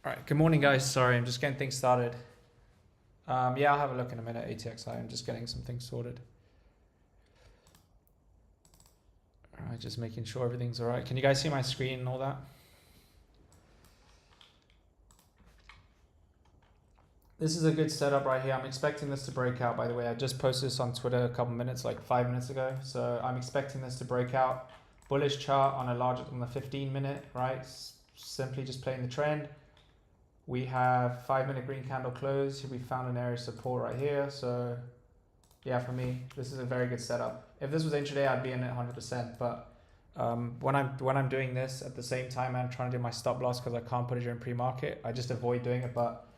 All right, good morning, guys. Sorry, I'm just getting things started. Yeah, I'll have a look in a minute. ATXI, I'm just getting some things sorted. All right, just making sure everything's all right. Can you guys see my screen and all that? This is a good setup right here. I'm expecting this to break out, by the way. I just posted this on Twitter a couple minutes, like 5 minutes ago. So I'm expecting this to break out. Bullish chart on the 15 minute, right? Simply just playing the trend. We have 5 minute green candle close. We found an area of support right here. So yeah, for me, this is a very good setup. If this was intraday, I'd be in it 100%. But when I'm doing this at the same time, I'm trying to do my stop loss because I can't put it during pre-market. I just avoid doing it. But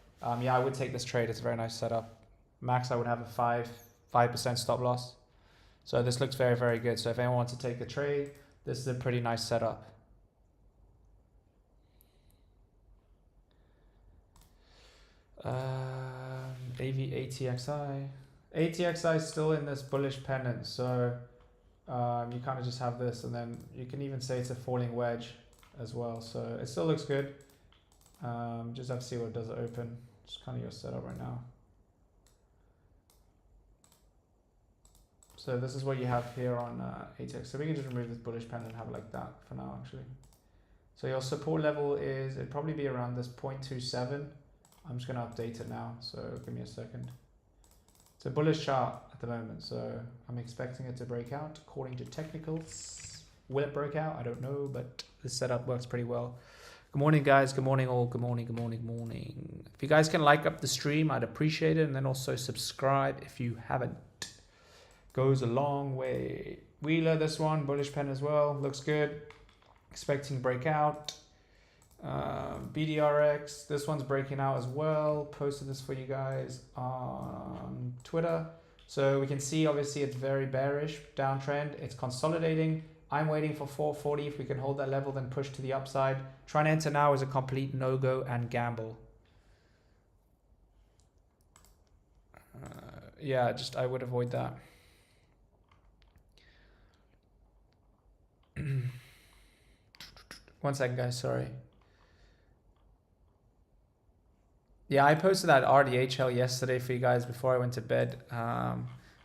yeah, I would take this trade. It's a very nice setup. Max, I would have a 5% stop loss. So this looks very, very good. So if anyone wants to take the trade, this is a pretty nice setup. ATXI. ATXI is still in this bullish pennant. So you kind of just have this, and then you can even say it's a falling wedge as well. So it still looks good. Just have to see what it does at open. Just kind of your setup right now. So this is what you have here on ATX. So we can just remove this bullish pennant and have it like that for now, actually. So your support level is, it'd probably be around this 0.27. I'm just going to update it now. So give me a second. It's a bullish chart at the moment. So I'm expecting it to break out according to technicals. Will it break out? I don't know, but this setup works pretty well. Good morning, guys. Good morning, all. Good morning, good morning, good morning. If you guys can like up the stream, I'd appreciate it. And then also subscribe if you haven't. Goes a long way. Wheeler, this one, bullish pen as well. Looks good. Expecting breakout. BDRX, this one's breaking out as well. Posted this for you guys on Twitter. So we can see, obviously, it's very bearish downtrend. It's consolidating. I'm waiting for 440. If we can hold that level, then push to the upside. Trying to enter now is a complete no-go and gamble. Yeah, I would avoid that. One second, guys, sorry. Yeah, I posted that RDHL yesterday for you guys before I went to bed. All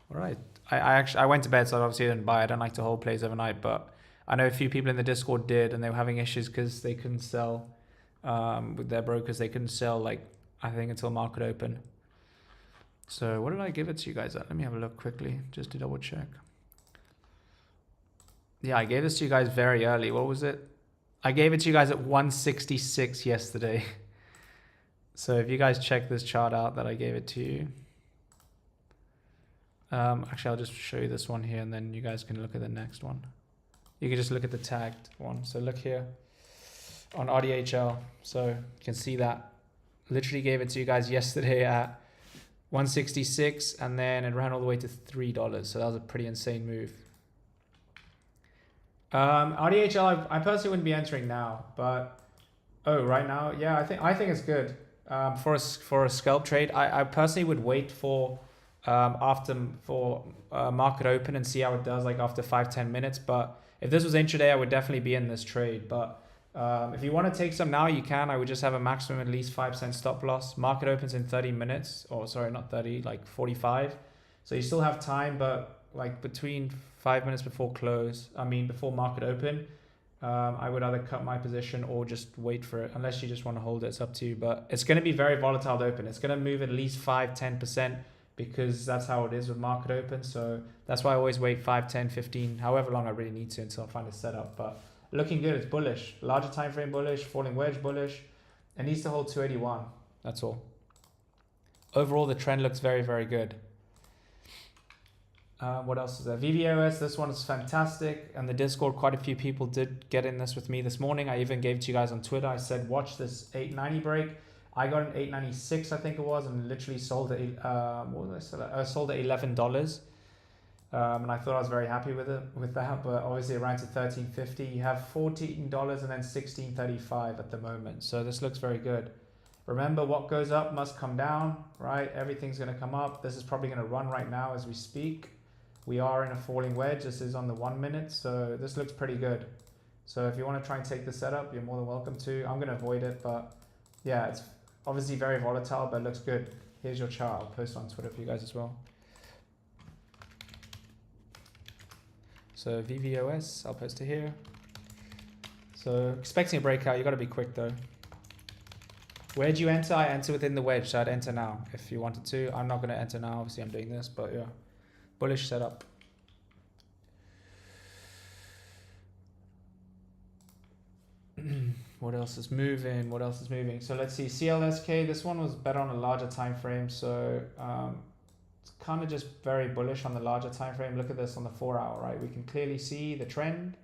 right. I went to bed, so obviously I didn't buy. I don't like to hold plays overnight, but I know a few people in the Discord did, and they were having issues because they couldn't sell with their brokers. They couldn't sell, like, I think until market open. So what did I give it to you guys at? Let me have a look quickly just to double check. Yeah, I gave this to you guys very early. What was it? I gave it to you guys at 166 yesterday. So if you guys check this chart out that I gave it to you. Actually, I'll just show you this one here, and then you guys can look at the next one. You can just look at the tagged one. So look here on RDHL. So you can see that. Literally gave it to you guys yesterday at 166, and then it ran all the way to $3. So that was a pretty insane move. RDHL, I personally wouldn't be entering now, but right now, yeah, I think it's good. For a scalp trade, I personally would wait for market open and see how it does, like after 5-10 minutes. But if this was intraday, I would definitely be in this trade. But if you want to take some now, you can. I would just have a maximum at least 5% stop loss. Market opens in 30 minutes, or sorry, not 30, like 45. So you still have time, but like between 5 minutes before before market open, I would either cut my position or just wait for it, unless you just want to hold it. It's up to you, but it's going to be very volatile to open. It's going to move at least 5-10% because that's how it is with market open. So that's why I always wait 5, 10, 15, however long I really need to until I find a setup. But looking good, it's bullish. Larger time frame bullish, falling wedge bullish. It needs to hold 281. That's all. Overall, the trend looks very, very good. What else is there? VVOS, this one is fantastic. And the Discord, quite a few people did get in this with me this morning. I even gave it to you guys on Twitter. I said, watch this 890 break. I got an 896, I think it was, and literally sold it. What was I sell it? I sold it $11. And I thought I was very happy with that. But obviously it ran to $13.50. You have $14 and then $16.35 at the moment. So this looks very good. Remember, what goes up must come down, right? Everything's going to come up. This is probably going to run right now as we speak. We are in a falling wedge. This is on the 1 minute, so this looks pretty good. So if you want to try and take the setup, you're more than welcome to. I'm going to avoid it, but yeah, it's obviously very volatile, but it looks good. Here's your chart. I'll post on Twitter for you guys as well. So VVOS, I'll post it here. So expecting a breakout, you got to be quick though. Where'd you enter? I enter within the wedge, so I'd enter now if you wanted to. I'm not going to enter now, obviously I'm doing this, but yeah, bullish setup. What else is moving? What else is moving? So let's see, CLSK, this one was better on a larger time frame, so it's kind of just very bullish on the larger time frame. Look at this on the 4 hour, right? We can clearly see the trend.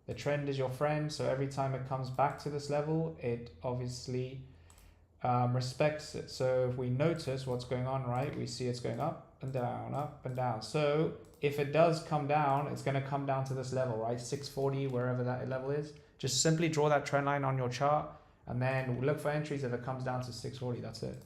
The trend is your friend, so every time it comes back to this level, it obviously respects it. So if we notice what's going on, right, we see it's going up and down, up and down. So if it does come down, it's going to come down to this level, right? 640, wherever that level is. Just simply draw that trend line on your chart and then look for entries if it comes down to 640. That's it.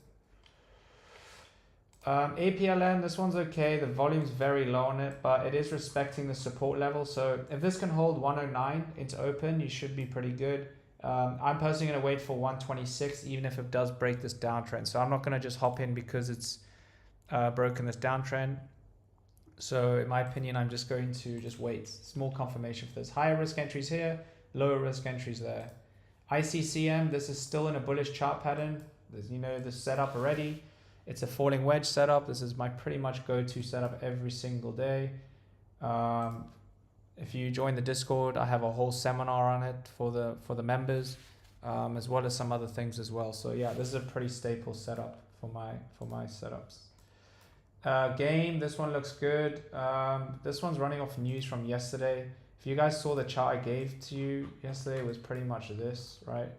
APLN, this one's okay. The volume's very low on it, but it is respecting the support level. So if this can hold 109 into open, you should be pretty good. I'm personally going to wait for 126, even if it does break this downtrend. So I'm not going to just hop in because it's broken this downtrend. So in my opinion, I'm just going to just wait. Small confirmation for this. Higher risk entries here, lower risk entries there. ICCM, this is still in a bullish chart pattern. There's, you know, the setup already. It's a falling wedge setup. This is my pretty much go-to setup every single day. If you join the Discord, I have a whole seminar on it for the members, as well as some other things as well. So yeah, this is a pretty staple setup for my setups. Game, this one looks good. This one's running off news from yesterday. If you guys saw the chart I gave to you yesterday, it was pretty much this, right?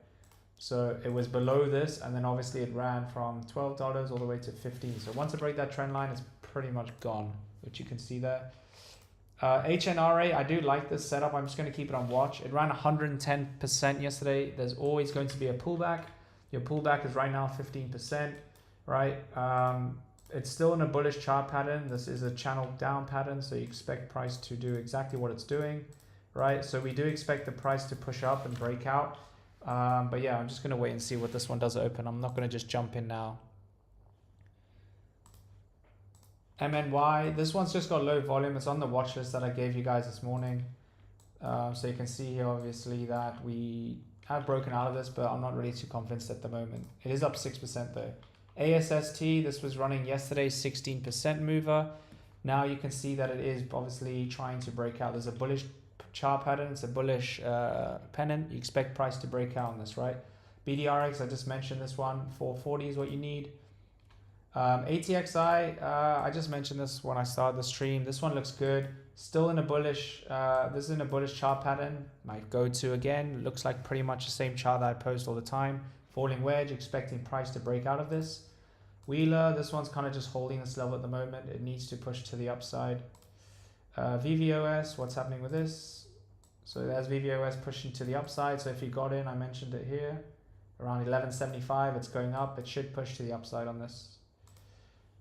So it was below this, and then obviously it ran from $12 all the way to 15. So once I break that trend line, it's pretty much gone, which you can see there. HNRA, I do like this setup. I'm just going to keep it on watch. It ran 110% yesterday. There's always going to be a pullback. Your pullback is right now 15%, right? It's still in a bullish chart pattern. This is a channel down pattern, so you expect price to do exactly what it's doing, right? So we do expect the price to push up and break out. But yeah, I'm just going to wait and see what this one does open. I'm not going to just jump in now. MNY, this one's just got low volume. It's on the watch list that I gave you guys this morning. So you can see here, obviously, that we have broken out of this, but I'm not really too convinced at the moment. It is up 6% though. ASST, this was running yesterday, 16% mover. Now you can see that it is obviously trying to break out. There's a bullish chart pattern. It's a bullish pennant. You expect price to break out on this, right? BDRX, I just mentioned this one. 440 is what you need. ATXI, I just mentioned this when I started the stream. This one looks good. Still in a bullish, this is in a bullish chart pattern. Might go to again, looks like pretty much the same chart that I post all the time. Falling wedge, expecting price to break out of this. Wheeler, this one's kind of just holding this level at the moment. It needs to push to the upside. VVOS, what's happening with this? So there's VVOS pushing to the upside. So if you got in, I mentioned it here, around 1175, it's going up. It should push to the upside on this.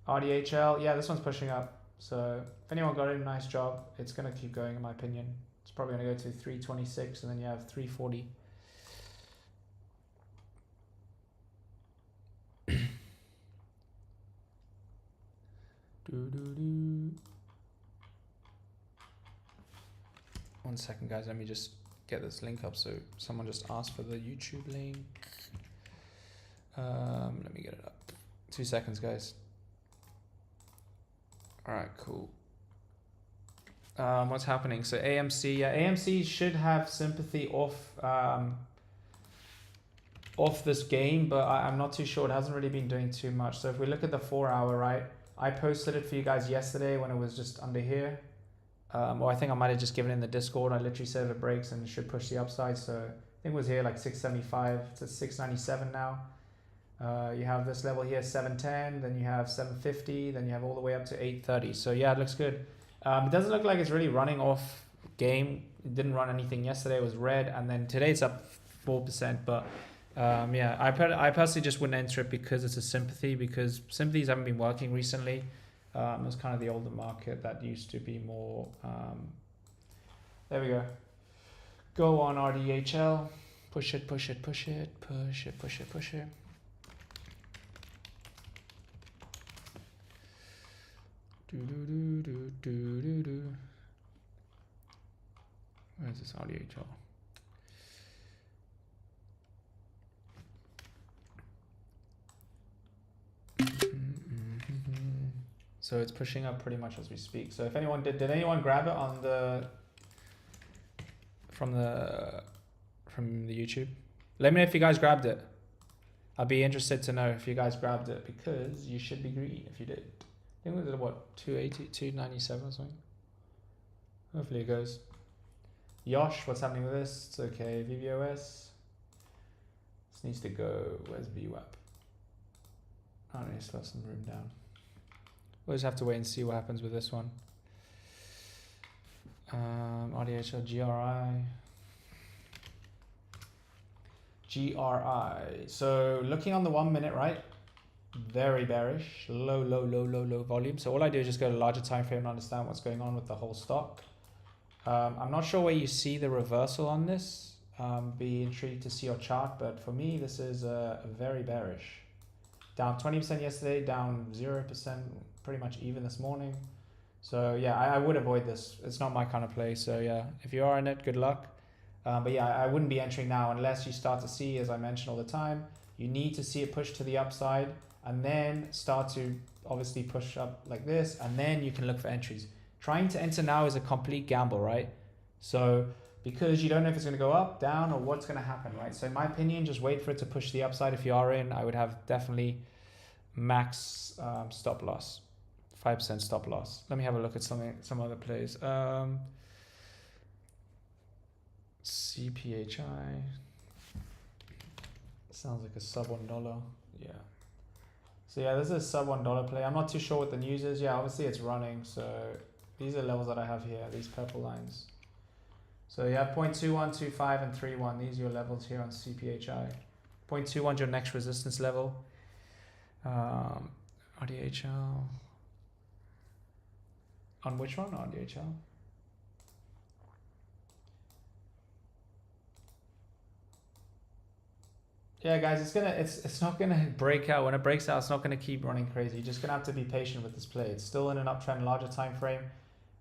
RDHL, yeah, this one's pushing up. So if anyone got in, nice job. It's going to keep going, in my opinion. It's probably going to go to 326, and then you have 340. One second, guys. Let me just get this link up. So someone just asked for the YouTube link. Let me get it up. 2 seconds, guys. All right, cool. What's happening? So AMC, yeah, AMC should have sympathy off this game, but I'm not too sure. It hasn't really been doing too much. So if we look at the 4 hour, right, I posted it for you guys yesterday when it was just under here. Or I think I might have just given it in the Discord. I literally said if it breaks and it should push the upside. So I think it was here like 675. It's at 697 now. You have this level here, 710, then you have 750, then you have all the way up to 830. So yeah, it looks good. It doesn't look like it's really running off game. It didn't run anything yesterday. It was red, and then today it's up 4%. But yeah, I personally just wouldn't enter it because it's a sympathy, because sympathies haven't been working recently. It was kind of the older market that used to be more. There we go. Go on RDHL. Push it, push it, push it, push it, push it, push it. Where's this audio chart? So it's pushing up pretty much as we speak. So if anyone did anyone grab it on the from the YouTube? Let me know if you guys grabbed it. I'd be interested to know if you guys grabbed it, because you should be green if you did. I think it was what, 280, 297 or something. Hopefully it goes. Yosh, what's happening with this? It's okay. VBOS. This needs to go. Where's VWAP? I need to slow some room down. We'll just have to wait and see what happens with this one. RDHL GRI. GRI. So looking on the 1 minute, right? Very bearish. Low volume. So all I do is just go to larger time frame and understand what's going on with the whole stock. I'm not sure where you see the reversal on this. Be intrigued to see your chart, but for me, this is a very bearish. Down 20% yesterday, down 0%, pretty much even this morning. So yeah, I would avoid this. It's not my kind of play. So yeah, if you are in it, good luck. But yeah, I wouldn't be entering now unless you start to see, as I mentioned all the time, you need to see it push to the upside and then start to obviously push up like this, and then you can look for entries. Trying to enter now is a complete gamble, right? So because you don't know if it's going to go up, down, or what's going to happen, right? So in my opinion, just wait for it to push the upside. If you are in, I would have definitely max stop loss, 5% stop loss. Let me have a look at some other plays. CPHI sounds like a sub $1. Yeah. So yeah, this is a sub $1 play. I'm not too sure what the news is. Yeah, obviously it's running. So these are levels that I have here, these purple lines. So you have 0.21, 0.25, and 3.1. These are your levels here on CPHI. 0.21 is your next resistance level. RDHL. On which one? RDHL. Yeah, guys, it's not gonna break out. When it breaks out, it's not gonna keep running crazy. You're just gonna have to be patient with this play. It's still in an uptrend, larger time frame,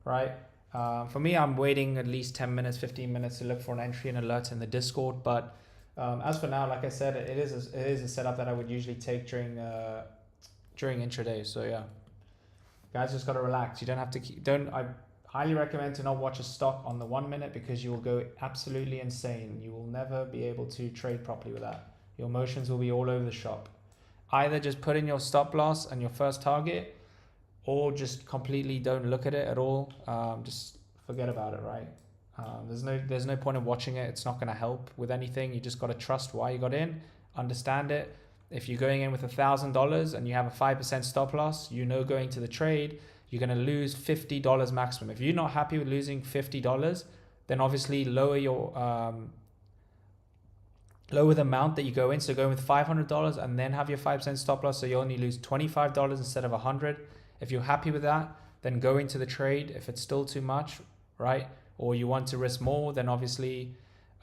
right? For me, I'm waiting at least 10 minutes, 15 minutes to look for an entry and alert in the Discord. But as for now, like I said, it is a setup that I would usually take during intraday. So yeah, guys, just gotta relax. You don't have to I highly recommend to not watch a stock on the 1 minute, because you will go absolutely insane. You will never be able to trade properly with that. Your emotions will be all over the shop. Either just put in your stop loss and your first target, or just completely don't look at it at all. Just forget about it, right? There's no point in watching it. It's not going to help with anything. You just got to trust why you got in, understand it. If you're going in with $1,000 and you have a 5% stop loss, you know going to the trade, you're going to lose $50 maximum. If you're not happy with losing $50, then obviously lower the amount that you go in. So go in with $500 and then have your 5% stop loss, so you only lose $25 instead of $100. If you're happy with that, then go into the trade. If it's still too much, right, or you want to risk more, then obviously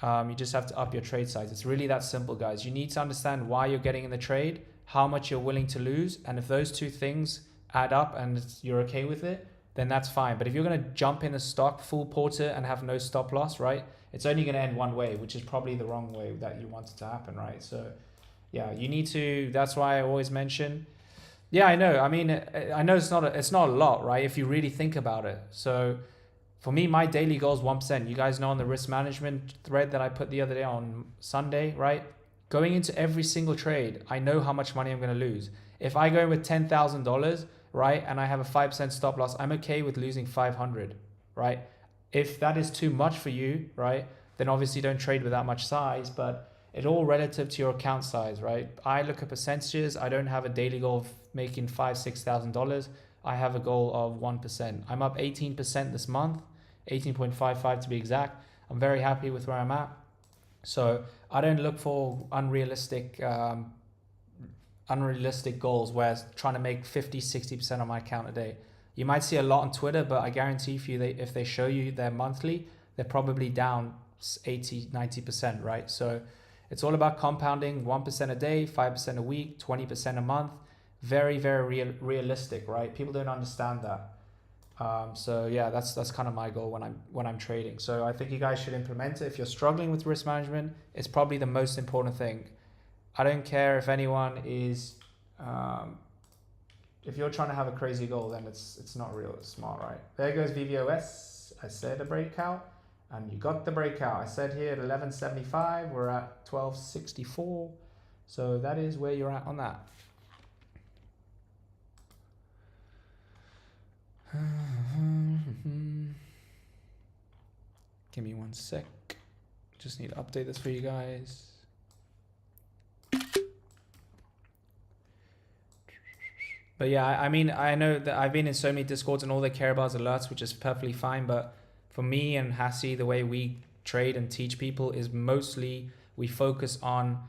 you just have to up your trade size. It's really that simple, guys. You need to understand why you're getting in the trade, how much you're willing to lose, and if those two things add up and you're okay with it, then that's fine. But if you're going to jump in a stock full porter and have no stop loss, right, it's only going to end one way, which is probably the wrong way that you want it to happen, right? So yeah, you need to, that's why I always mention, yeah, I know. I mean, I know it's not a lot, right? If you really think about it. So for me, my daily goal is 1%. You guys know on the risk management thread that I put the other day on Sunday, right? Going into every single trade, I know how much money I'm going to lose. If I go in with $10,000, right, and I have a 5% stop loss, I'm okay with losing 500, right? If that is too much for you, right, then obviously don't trade with that much size, but it's all relative to your account size, right? I look at percentages. I don't have a daily goal of making $5,000, $6,000. I have a goal of 1%. I'm up 18% this month, 18.55 to be exact. I'm very happy with where I'm at. So I don't look for unrealistic goals where trying to make 50, 60% on my account a day. You might see a lot on Twitter, but I guarantee if they show you their monthly, they're probably down 80, 90%, right? So it's all about compounding. 1% a day, 5% a week, 20% a month. Very, very realistic, right? People don't understand that. So yeah, that's kind of my goal when I'm trading. So I think you guys should implement it. If you're struggling with risk management, it's probably the most important thing. I don't care if anyone is, if you're trying to have a crazy goal, then it's not real smart, right? There goes VVOS. I said a breakout, and you got the breakout. I said here at 1175, we're at 1264. So that is where you're at on that. Give me 1 sec. Just need to update this for you guys. But yeah, I mean, I know that I've been in so many Discords and all they care about is alerts, which is perfectly fine. But for me and Hassi, the way we trade and teach people is mostly we focus on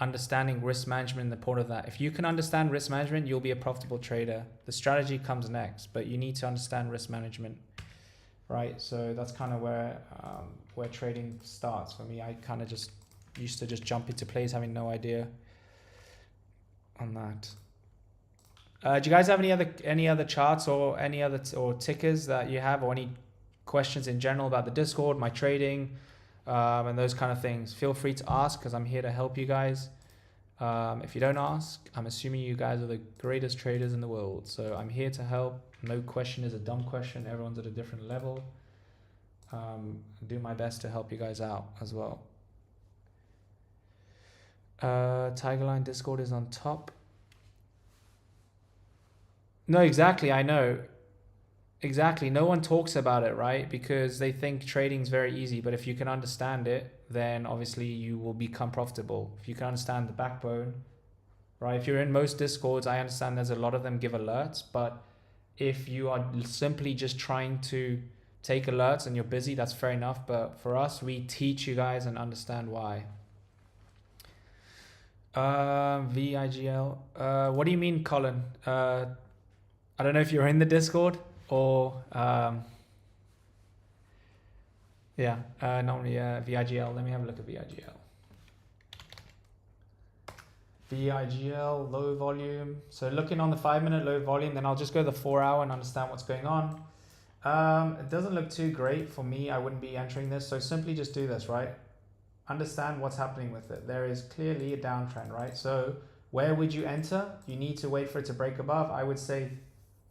understanding risk management and the point of that. If you can understand risk management, you'll be a profitable trader. The strategy comes next, but you need to understand risk management, right? So that's kind of where trading starts for me. I kind of just used to just jump into plays having no idea on that. Do you guys have any other charts or any other or tickers that you have, or any questions in general about the Discord, my trading, and those kind of things? Feel free to ask, because I'm here to help you guys. If you don't ask, I'm assuming you guys are the greatest traders in the world. So I'm here to help. No question is a dumb question. Everyone's at a different level. Do my best to help you guys out as well. Tigerline Discord is on top. No, exactly. I know. Exactly. No one talks about it, right? Because they think trading is very easy. But if you can understand it, then obviously you will become profitable. If you can understand the backbone, right? If you're in most Discords, I understand there's a lot of them give alerts. But if you are simply just trying to take alerts and you're busy, that's fair enough. But for us, we teach you guys and understand why. VIGL. What do you mean, Colin? I don't know if you're in the Discord or yeah, normally VIGL. Let me have a look at VIGL. VIGL low volume. So looking on the 5-minute low volume, then I'll just go the 4-hour and understand what's going on. It doesn't look too great for me. I wouldn't be entering this. So simply just do this, right? Understand what's happening with it. There is clearly a downtrend, right? So where would you enter? You need to wait for it to break above. I would say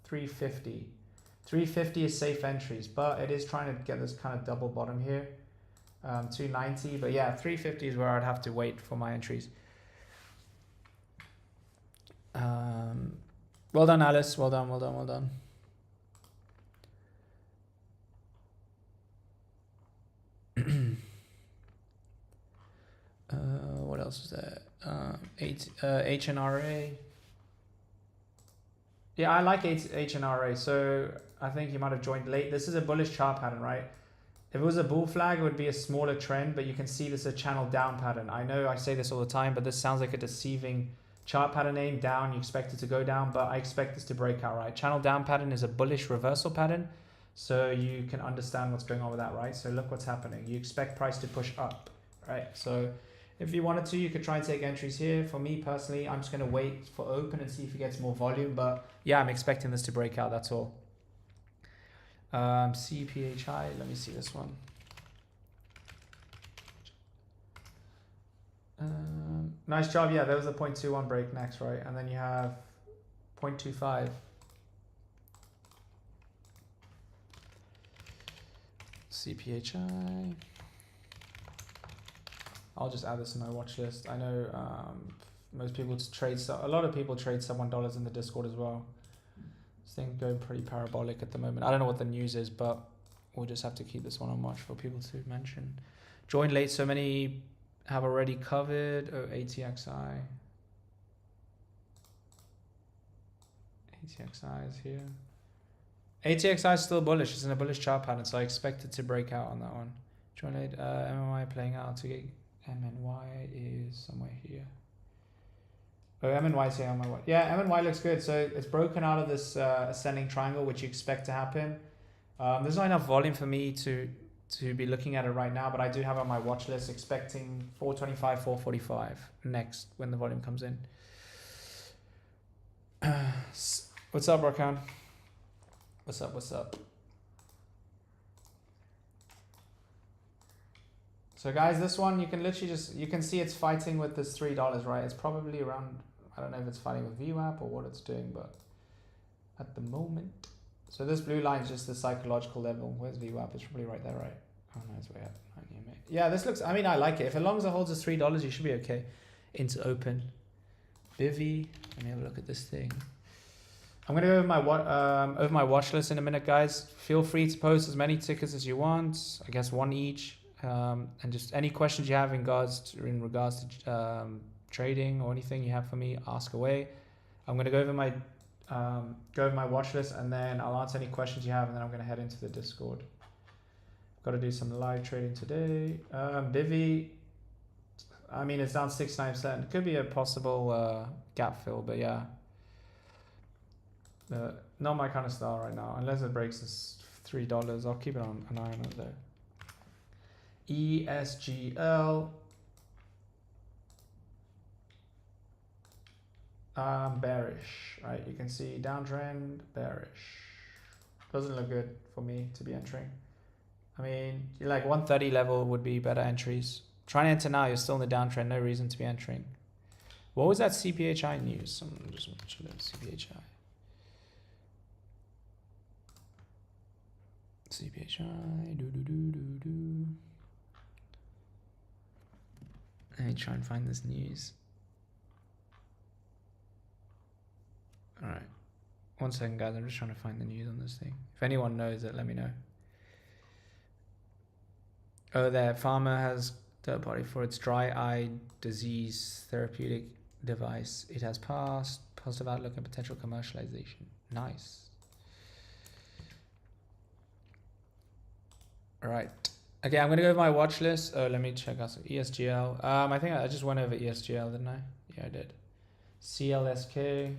350. 350 is safe entries, but it is trying to get this kind of double bottom here. 290, but yeah, 350 is where I'd have to wait for my entries. Well done, Alice. Well done, well done, well done. What else is there? HNRA. Yeah, I like HNRA, so I think you might have joined late. This is a bullish chart pattern, right? If it was a bull flag, it would be a smaller trend, but you can see this is a channel down pattern. I know I say this all the time, but this sounds like a deceiving chart pattern name. Down, you expect it to go down, but I expect this to break out, right? Channel down pattern is a bullish reversal pattern, so you can understand what's going on with that, right? So look what's happening. You expect price to push up, right? So if you wanted to, you could try and take entries here. For me personally, I'm just going to wait for open and see if it gets more volume. But yeah, I'm expecting this to break out. That's all. CPHI. Let me see this one. Nice job. Yeah, there was a 0.21 break next, right? And then you have 0.25. CPHI. I'll just add this to my watch list. I know most people trade, a lot of people trade some $1 in the Discord as well. This thing's going pretty parabolic at the moment. I don't know what the news is, but we'll just have to keep this one on watch for people to mention. Joined late, so many have already covered. Oh, ATXI. ATXI is here. ATXI is still bullish. It's in a bullish chart pattern, so I expect it to break out on that one. Joined late, MMI playing out to get. MNY is somewhere here. Oh, MNY is here on my watch. Yeah, MNY looks good. So it's broken out of this ascending triangle, which you expect to happen. There's not enough volume for me to be looking at it right now, but I do have on my watch list expecting 425, 445 next when the volume comes in. What's up, Rakan? What's up? What's up? So guys, this one you can literally you can see it's fighting with this $3, right? It's probably around, I don't know if it's fighting with VWAP or what it's doing, but at the moment. So this blue line is just the psychological level. Where's VWAP? It's probably right there, right? Oh no, it's way up. Yeah, this looks, I mean, I like it. If as long as it holds us $3, you should be okay. Into open. Bivy. Let me have a look at this thing. I'm gonna go over my watch list in a minute, guys. Feel free to post as many tickets as you want. I guess one each. And just any questions you have in regards to trading or anything you have for me, ask away. I'm gonna go over my watch list, and then I'll answer any questions you have, and then I'm gonna head into the Discord. Got to do some live trading today. Bivy, I mean, it's down 69%. It could be a possible gap fill, but yeah. Not my kind of style right now. Unless it breaks this $3, I'll keep it on an eye on it though. ESGL. Bearish, right? You can see downtrend, bearish. Doesn't look good for me to be entering. I mean, like 130 level would be better entries. Trying to enter now, you're still in the downtrend, no reason to be entering. What was that CPHI news? Someone just mentioned it, CPHI. CPHI, do. Let me try and find this news. All right. 1 second, guys. I'm just trying to find the news on this thing. If anyone knows it, let me know. Oh, there. Pharma has third party for its dry eye disease therapeutic device. It has passed. Positive outlook and potential commercialization. Nice. All right. Okay, I'm going to go over my watch list. Oh, let me check out some ESGL. I think I just went over ESGL, didn't I? Yeah, I did. CLSK.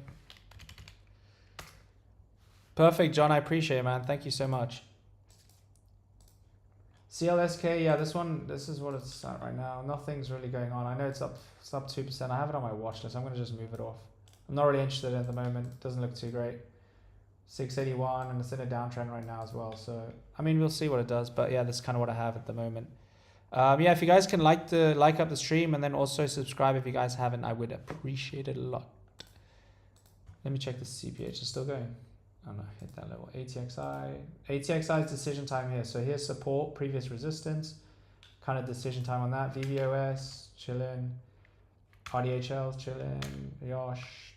Perfect, John. I appreciate it, man. Thank you so much. CLSK, yeah, this is what it's at right now. Nothing's really going on. I know it's up 2%. I have it on my watch list. I'm going to just move it off. I'm not really interested at the moment. Doesn't look too great. 681, and it's in a downtrend right now as well. So, I mean, we'll see what it does. But yeah, that's kind of what I have at the moment. Yeah, if you guys can like up the stream and then also subscribe if you guys haven't, I would appreciate it a lot. Let me check the CPH. It's still going. Oh no, hit that level. ATXI's decision time here. So here's support, previous resistance, kind of decision time on that. VVOS, chilling. RDHL, chilling. Yosh.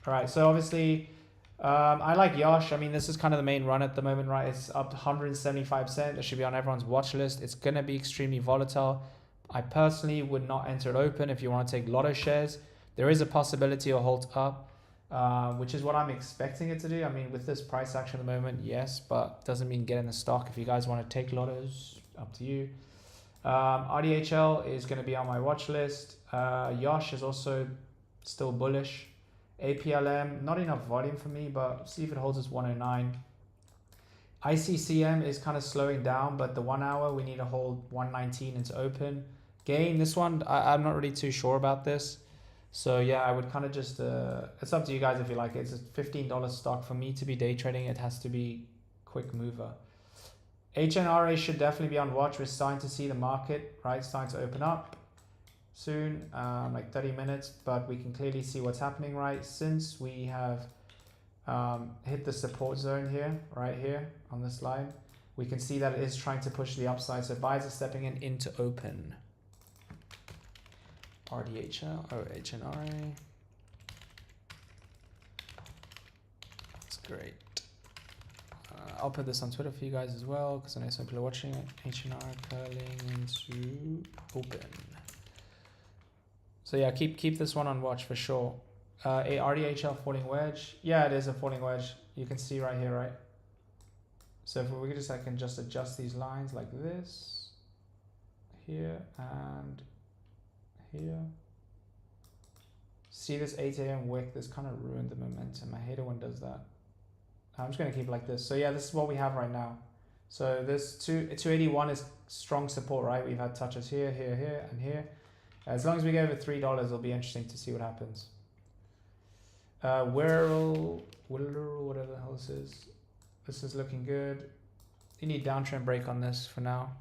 All right, so obviously, I like Yosh. I mean, this is kind of the main run at the moment, right? It's up to 175%. It should be on everyone's watch list. It's going to be extremely volatile. I personally would not enter it open if you want to take lotto shares. There is a possibility it'll hold up. Which is what I'm expecting it to do. I mean, with this price action at the moment, yes, but doesn't mean get in the stock. If you guys want to take lottos, up to you. RDHL is going to be on my watch list. Yosh is also still bullish. APLM, not enough volume for me, but see if it holds us 109. ICCM is kind of slowing down, but the 1 hour, we need to hold 119 into open. Gain, this one, I'm not really too sure about this. So yeah, I would kind of just, it's up to you guys if you like it. It's a $15 stock. For me to be day trading, it has to be quick mover. HNRA should definitely be on watch. We're starting to see the market, right, starting to open up soon, like 30 minutes, but we can clearly see what's happening, right? Since we have hit the support zone here, right here on this line, we can see that it is trying to push the upside. So buyers are stepping in into open. RDHL or HNRA. That's great. I'll put this on Twitter for you guys as well because I know some people are watching it. HNR curling into open. So yeah, keep this one on watch for sure. A RDHL falling wedge. Yeah, it is a falling wedge. You can see right here, right? So if we just, I can just adjust these lines like this, here and here. See this 8 a.m. wick? This kind of ruined the momentum. I hate it when it does that. I'm just going to keep it like this. So yeah, this is what we have right now. So this 281 is strong support, right? We've had touches here, here, here, and here. As long as we go over $3, it'll be interesting to see what happens. Whatever the hell this is. This is looking good. You need downtrend break on this for now.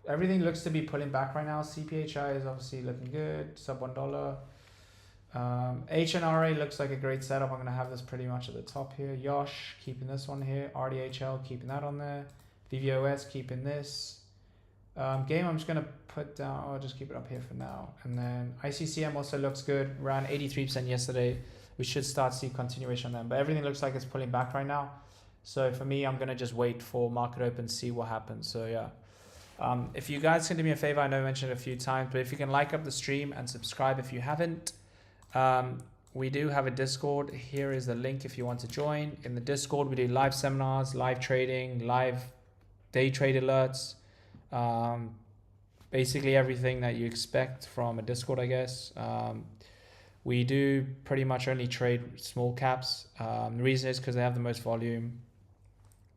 Everything looks to be pulling back right now. CPHI is obviously looking good, sub $1. HNRA looks like a great setup. I'm going to have this pretty much at the top here. Yosh, keeping this one here. RDHL, keeping that on there. VVOS, keeping this. Game, I'm just going to put down, I'll just keep it up here for now. And then ICCM also looks good. Ran 83% yesterday. We should start to see continuation on them. But everything looks like it's pulling back right now. So for me, I'm going to just wait for market open, see what happens. So yeah. If you guys can do me a favor, I know I mentioned it a few times, but if you can like up the stream and subscribe if you haven't. We do have a Discord. Here is the link if you want to join. In the Discord, we do live seminars, live trading, live day trade alerts. Basically everything that you expect from a Discord, I guess. We do pretty much only trade small caps. The reason is because they have the most volume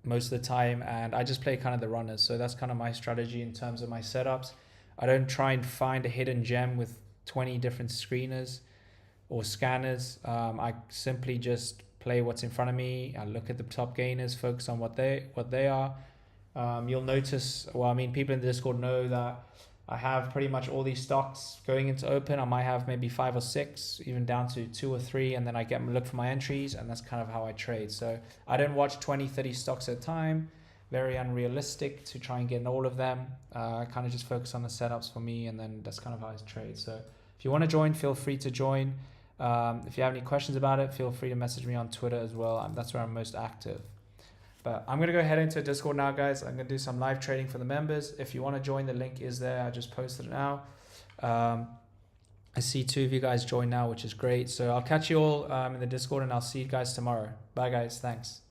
most of the time, and I just play kind of the runners. So that's kind of my strategy in terms of my setups. I don't try and find a hidden gem with 20 different screeners or scanners. I simply just play what's in front of me. I look at the top gainers, focus on what they are. You'll notice, well, I mean, people in the Discord know that I have pretty much all these stocks going into open. I might have maybe 5 or 6, even down to 2 or 3, and then I look for my entries, and that's kind of how I trade. So I don't watch 20, 30 stocks at a time. Very unrealistic to try and get in all of them. I kind of just focus on the setups for me, and then that's kind of how I trade. So if you want to join, feel free to join. If you have any questions about it, feel free to message me on Twitter as well. That's where I'm most active. But I'm going to go ahead into Discord now, guys. I'm going to do some live trading for the members. If you want to join, the link is there. I just posted it now. I see 2 of you guys join now, which is great. So I'll catch you all in the Discord, and I'll see you guys tomorrow. Bye, guys. Thanks.